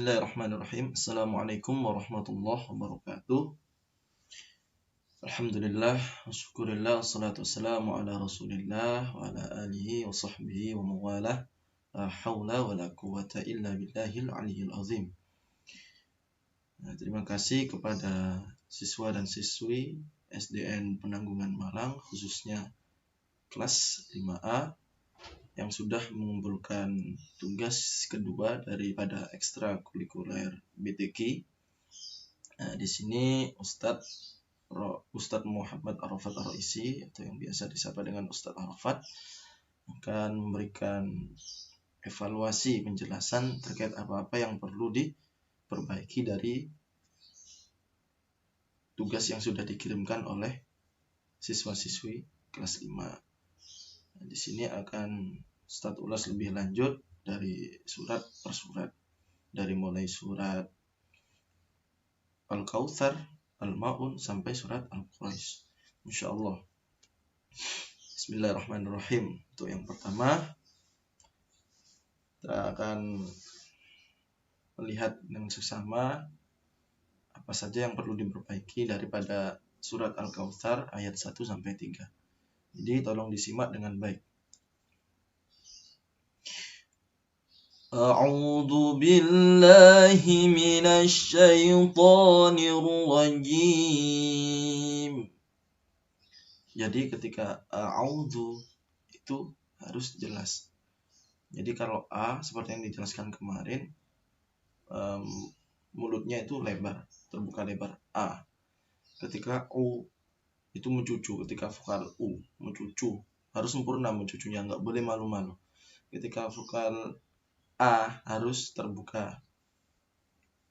Bismillahirrahmanirrahim. Assalamualaikum warahmatullahi wabarakatuh. Alhamdulillah, syukurillah, wassalatu wassalamu ala rasulillah wa ala alihi wa sahbihi wa mawalah. La hawla wa la quwata illa billahil aliyyil azim. Terima kasih kepada siswa dan siswi SDN Penanggungan Malang, khususnya kelas 5A yang sudah mengumpulkan tugas kedua daripada ekstrakurikuler BTQ. Di sini Ustadz Muhammad Arafat Ar-Raisi, atau yang biasa disapa dengan Ustadz Arafat, akan memberikan evaluasi penjelasan terkait apa-apa yang perlu diperbaiki dari tugas yang sudah dikirimkan oleh siswa-siswi kelas 5. Di sini akan Ustadz ulas lebih lanjut dari surat per surat, dari mulai surat Al-Kautsar, Al-Ma'un sampai surat Al-Quraisy. Insyaallah. Bismillahirrahmanirrahim. Untuk yang pertama, kita akan melihat dengan seksama apa saja yang perlu diperbaiki daripada surat Al-Kautsar ayat 1 sampai 3. Jadi tolong disimak dengan baik. A'udzu billahi minasy syaithanir rajim. Jadi ketika a'udzu itu harus jelas. Jadi kalau A seperti yang dijelaskan kemarin, mulutnya itu lebar, terbuka lebar A. Ketika U itu mencucu, ketika vokal U mencucu, harus sempurna mencucunya, nggak boleh malu-malu. Ketika vokal A harus terbuka,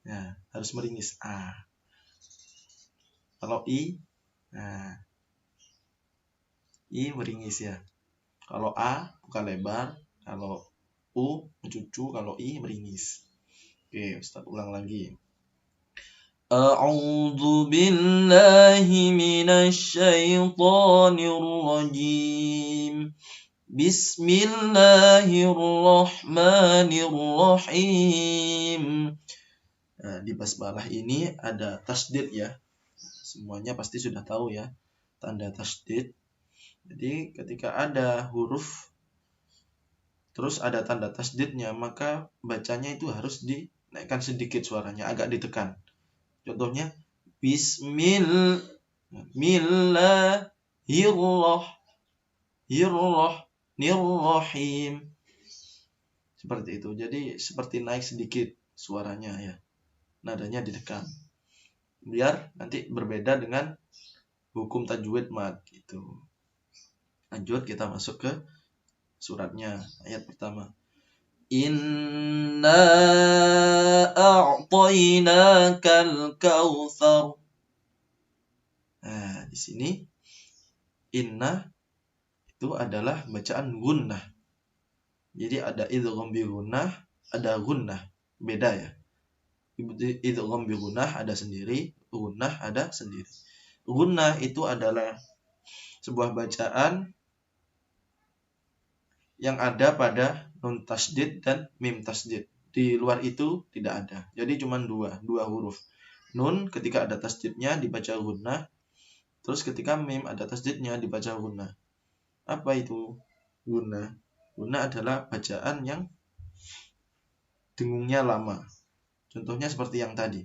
ya, harus meringis A. Kalau I, nah, I meringis ya. Kalau A buka lebar, kalau U mencucu, kalau I meringis. Oke, Ustaz ulang lagi. A'udzu billahi minasy syaithanir rajim. Bismillahirrahmanirrahim. Di basmalah ini ada tasdid ya. Semuanya pasti sudah tahu ya, tanda tasdid. Jadi ketika ada huruf terus ada tanda tasdidnya, maka bacanya itu harus dinaikkan sedikit suaranya, agak ditekan. Contohnya Bismillahirrahmanirrahim. Seperti itu. Jadi seperti naik sedikit suaranya ya. Nadanya ditekan. Biar nanti berbeda dengan hukum tajwid mad gitu. Lanjut kita masuk ke suratnya, ayat pertama. Inna a'tainakal kautsar. Nah, di sini inna itu adalah bacaan gunnah. Jadi ada idgham bi gunnah, ada gunnah. Beda ya. Idgham bi gunnah ada sendiri, gunnah ada sendiri. Gunnah itu adalah sebuah bacaan yang ada pada nun tasdid dan mim tasdid. Di luar itu tidak ada. Jadi cuma dua huruf. Nun ketika ada tasdidnya dibaca gunnah. Terus ketika mim ada tasdidnya dibaca gunnah. Apa itu gunnah? Gunnah adalah bacaan yang dengungnya lama. Contohnya seperti yang tadi.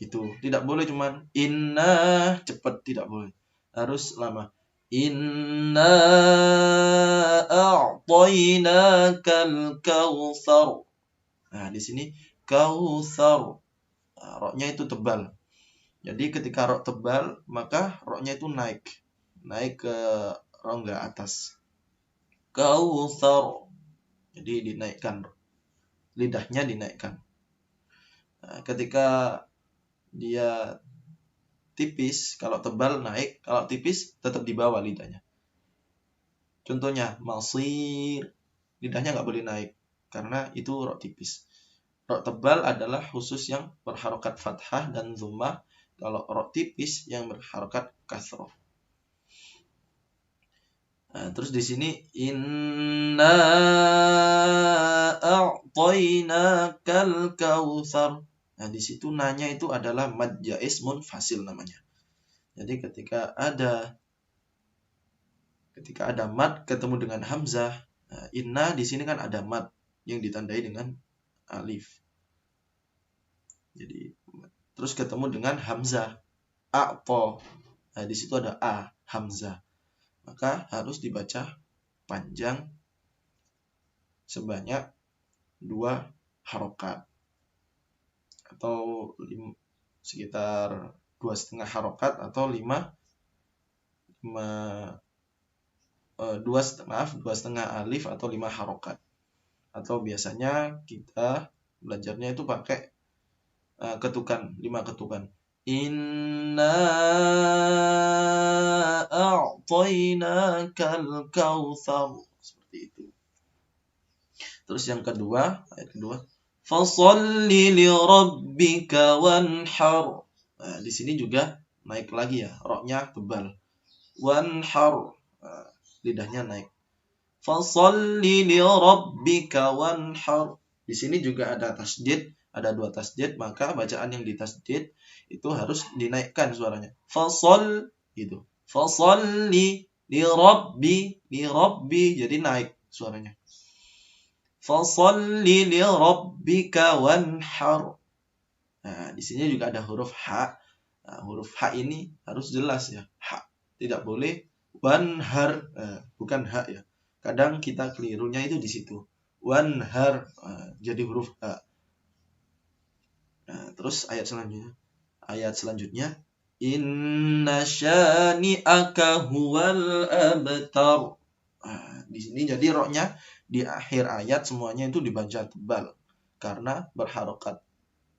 Itu tidak boleh cuman inna cepat, tidak boleh. Harus lama. Inna a'tainakal kautsar. Nah, di sini kautsar. Nah, roknya itu tebal. Jadi ketika rok tebal, maka roknya itu naik ke rongga atas. Kautsar. Jadi dinaikkan. Lidahnya dinaikkan. Nah, ketika dia tipis, kalau tebal naik, kalau tipis tetap di bawah lidahnya. Contohnya masir, lidahnya nggak boleh naik karena itu rok tipis. Rok tebal adalah khusus yang berharokat fathah dan dhammah. Kalau rok tipis yang berharokat kasroh. Nah, terus di sini inna a'tainakal kautsar. Nah, di situ nanya itu adalah mad jaiz munfasil namanya. Jadi ketika ada mad ketemu dengan hamzah, nah, inna di sini kan ada mad yang ditandai dengan alif. Jadi terus ketemu dengan hamzah a'ta. Nah, di situ ada a hamzah. Maka harus dibaca panjang sebanyak 2 harokat atau sekitar 2,5 harokat atau 2,5 alif atau 5 harokat. Atau biasanya kita belajarnya itu pakai ketukan, 5 ketukan. Inna a'tainakal kautsar, seperti itu. Terus yang kedua, ayat kedua, fasholli li rabbika wanhar. Nah, di sini juga naik lagi ya, roknya tebal. Wanhar, lidahnya naik. Fasholli li rabbika wanhar. Di sini juga ada tasdid, ada 2 tasdid, maka bacaan yang ditasdid itu harus dinaikkan suaranya. Fasol gitu. Fasolli li rabbi, jadi naik suaranya. Fasolli li rabbika wanhar. Nah, di sini juga ada huruf ha. Nah, huruf ha ini harus jelas ya. Ha. Tidak boleh wanhar, bukan ha ya. Kadang kita kelirunya itu di situ. Wanhar, jadi huruf ha. Nah, terus ayat selanjutnya, inna syani'aka huwal abtar. Nah, di sini jadi roknya di akhir ayat semuanya itu dibaca tebal karena berharokat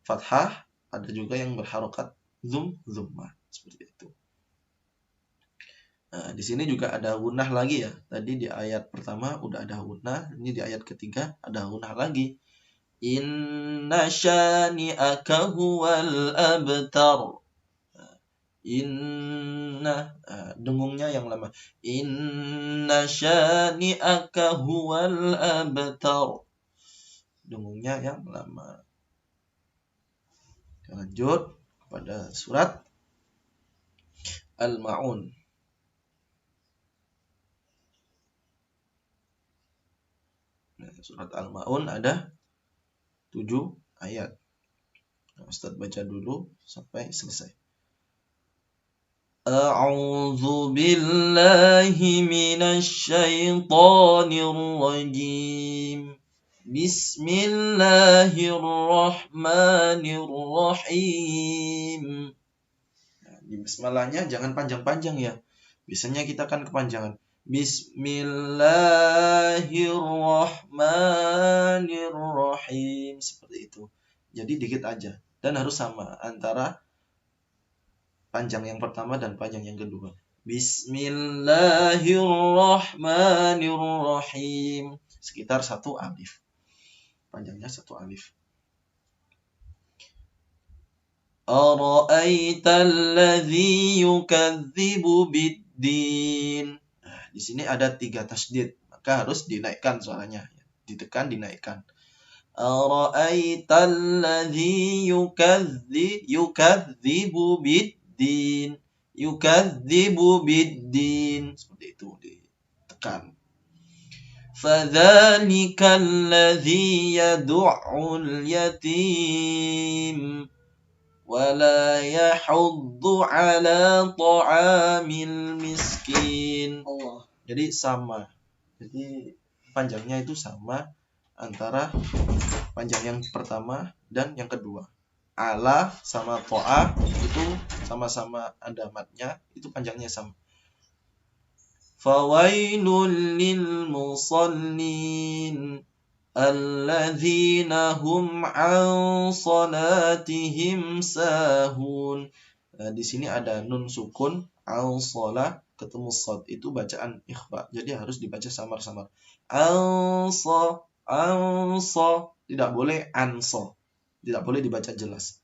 fathah, ada juga yang berharokat dhammah, seperti itu. Nah, di sini juga ada gunnah lagi ya. Tadi di ayat pertama udah ada gunnah, ini di ayat ketiga ada gunnah lagi. Inna syani'aka huwal abtar. Inna, dengungnya yang lama. Inna syani'aka huwal abtar. Dengungnya yang lama. Lanjut kepada surat Al-Ma'un. Surat Al-Ma'un ada 7 ayat. Ustaz baca dulu sampai selesai. A'udzu billahi minasy syaithanir rajim. Bismillahirrahmanirrahim. Nah, di bismillahnya jangan panjang-panjang ya. Biasanya kita kan kepanjangan. Bismillahirrahmanirrahim, seperti itu. Jadi dikit aja dan harus sama antara panjang yang pertama dan panjang yang kedua. Bismillahirrahmanirrahim. Sekitar 1 alif. Panjangnya 1 alif. Ara'aital ladzi yukadzibu biddin. Nah, di sini ada 3 tasdid, maka harus dinaikkan suaranya. Ditekan, dinaikkan. Ara'aital ladzi yukadzibu biddin. Yukadzibu biddin. Seperti itu, ditekan. Fadzalika alladzi yad'ul yatim wala yahuddu ala ta'amil miskin. Jadi sama. Jadi panjangnya itu sama antara panjang yang pertama dan yang kedua. Ala sama to'a itu sama-sama ada matnya, itu panjangnya sama. Fawailul lil musallin alladzina hum an salatihim sahun. Nah, di sini ada nun sukun, an salah ketemu sad, itu bacaan ikhfa. Jadi harus dibaca samar-samar. Ansa, tidak boleh anso. Tidak boleh dibaca jelas.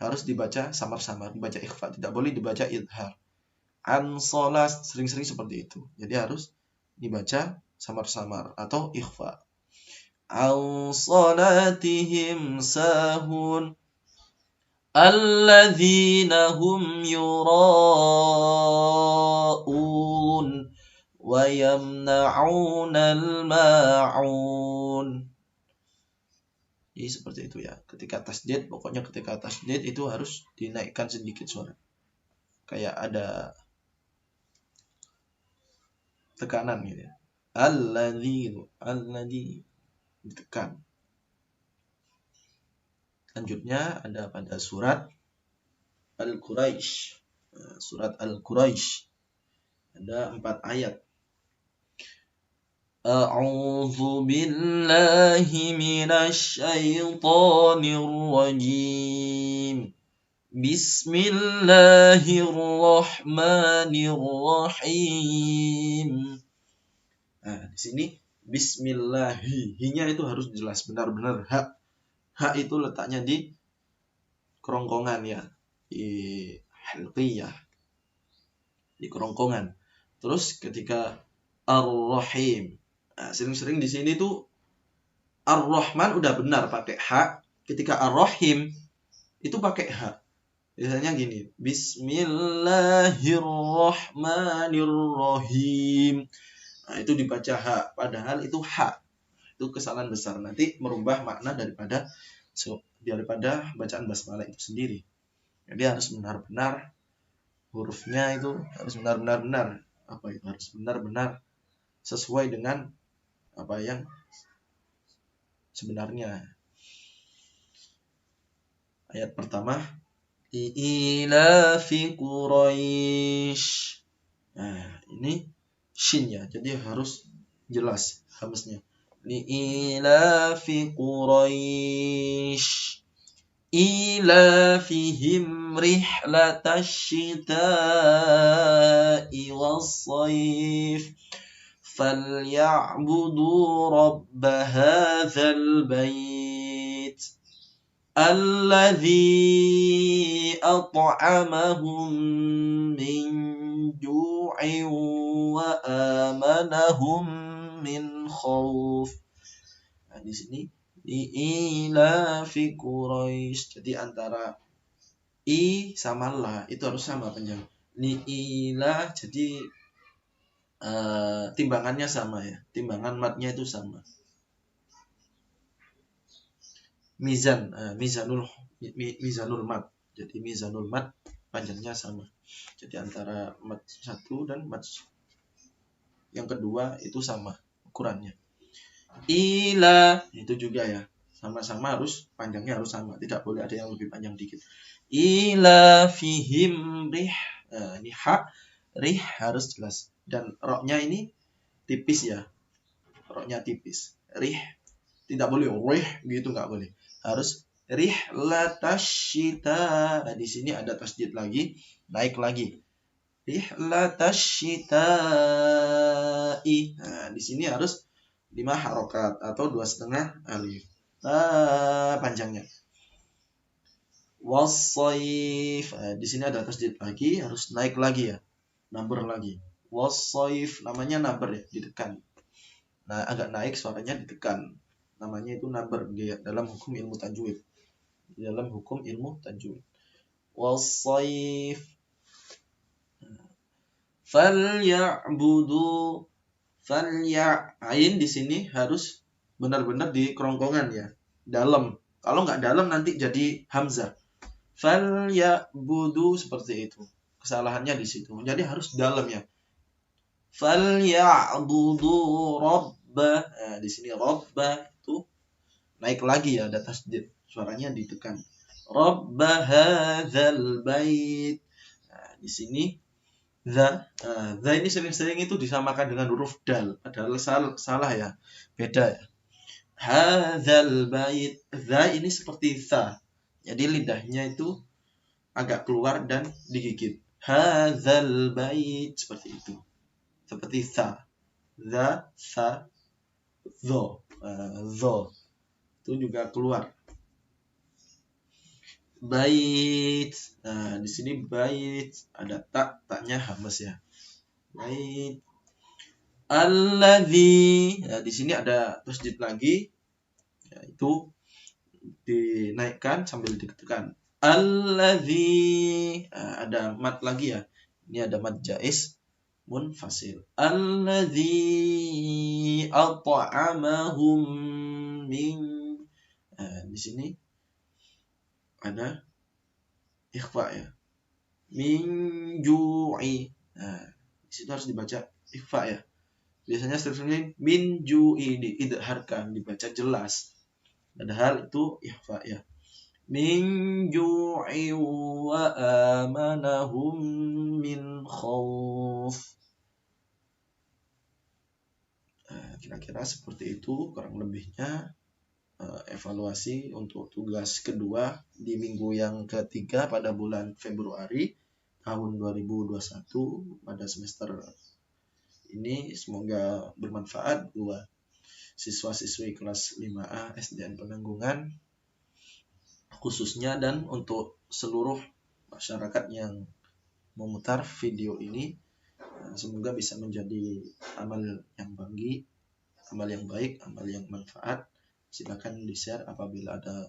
Harus dibaca samar-samar, dibaca ikhfa, tidak boleh dibaca idhar. Ansolah sering-sering seperti itu. Jadi harus dibaca samar-samar atau ikhfa. عن صلاتهم ساهون الذين هم يراءون ويمنعون الماعون. Jadi seperti itu ya. Ketika tasdid, pokoknya ketika tasdid itu harus dinaikkan sedikit suara. Kayak ada tekanan gitu ya. Alladzi gitu. Alladzi ditekan. Selanjutnya ada pada surat Al-Quraisy. Surat Al-Quraisy ada 4 ayat. A'udzu billahi minasy syaithanir rajim. Bismillahirrahmanirrahim. Nah, di sini bismillahi, hi-nya itu harus jelas benar-benar ha. Ha itu letaknya di kerongkongan ya, di halqiyah, di kerongkongan. Terus ketika ar-rahim, nah, sering-sering di sini tuh ar-rahman udah benar pakai ha, ketika ar-rahim itu pakai ha. Biasanya gini, bismillahirrahmanirrahim. Nah, itu dibaca ha, padahal itu ha. Itu kesalahan besar, nanti merubah makna daripada bacaan basmalah itu sendiri. Jadi harus benar-benar hurufnya itu harus benar-benar harus benar-benar sesuai dengan apa yang sebenarnya. Ayat pertama, ilafi Quraisy. Nah, ini shin ya, jadi harus jelas hamznya. Ilafi Quraisy ilafihim rihlatash shita'i was-sayf فليعبدوا رب هذا البيت الذي أطعمهم من جوع وآمنهم من خوف. Nah, di sini ilafi Quraisy. Jadi antara i sama la itu harus sama panjang. Ila jadi timbangannya sama ya, timbangan matnya itu sama. Mizanul mat. Jadi mizanul mat panjangnya sama. Jadi antara mat 1 dan mat yang kedua itu sama ukurannya. Ila itu juga ya, sama-sama harus panjangnya harus sama, tidak boleh ada yang lebih panjang dikit. Ila fihim rih. Ini ha, rih harus jelas. Dan roknya ini tipis ya, roknya tipis. Rih tidak boleh rih gitu, nggak boleh. Harus rihlatash shita. Nah, di sini ada tasdid lagi, naik lagi. Rihlatash shita'i. Nah, di sini harus 5 harokat atau 2,5 alif. Panjangnya. Was-sayf. Nah, di sini ada tasdid lagi, harus naik lagi ya, number lagi. Was-sayf namanya number ya, ditekan. Nah, agak naik suaranya ditekan. Namanya itu number di dalam hukum ilmu tajwid. Di dalam hukum ilmu tajwid. Was-sayf. Falya'budu. Ain di sini harus benar-benar di kerongkongan ya, dalam. Kalau nggak dalam nanti jadi hamzah. Falya'budu seperti itu. Kesalahannya di situ. Jadi harus dalam ya. Falya'budu rabba. Nah, di sini rabba itu naik lagi ya, ada tasdid. Suaranya ditekan. Rabba hadzal bait. Nah, di sini za ini sering-sering itu disamakan dengan huruf dal, padahal salah ya, beda ya. Hadzal bait, za ini seperti tha, jadi lidahnya itu agak keluar dan digigit. Hadzal bait seperti itu, seperti tha, za, tha, zo, itu juga keluar. Bait. Nah, di sini bait ada taknya hamas ya. Bait. Alladzi. Nah, di sini ada tasdid lagi, Yaitu dinaikkan sambil ditekan. Alladzi, ada mad lagi ya. Ini ada mad jaiz munfasil. Alladzi at'amahum min. Di sini ada ikhfa ya. Min ju'i. Di situ harus dibaca ikhfa ya. Biasanya strukturnya min ju'i, diidharkan, dibaca jelas. Padahal itu ikhfa ya. Min ju'i wa amanahum min khauf. Kira-kira seperti itu kurang lebihnya evaluasi untuk tugas kedua di minggu yang ketiga pada bulan Februari tahun 2021 pada semester ini. Semoga bermanfaat buat siswa-siswi kelas 5A SDN Penanggungan khususnya, dan untuk seluruh masyarakat yang memutar video ini. Semoga bisa menjadi amal yang baik, amal yang manfaat. Silakan di-share apabila ada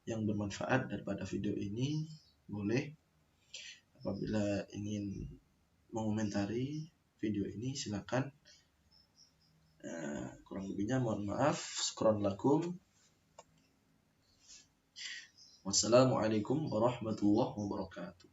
yang bermanfaat daripada video ini, boleh. Apabila ingin mengomentari video ini silakan. Kurang lebihnya mohon maaf. Syukron lakum. Wassalamualaikum warahmatullahi wabarakatuh.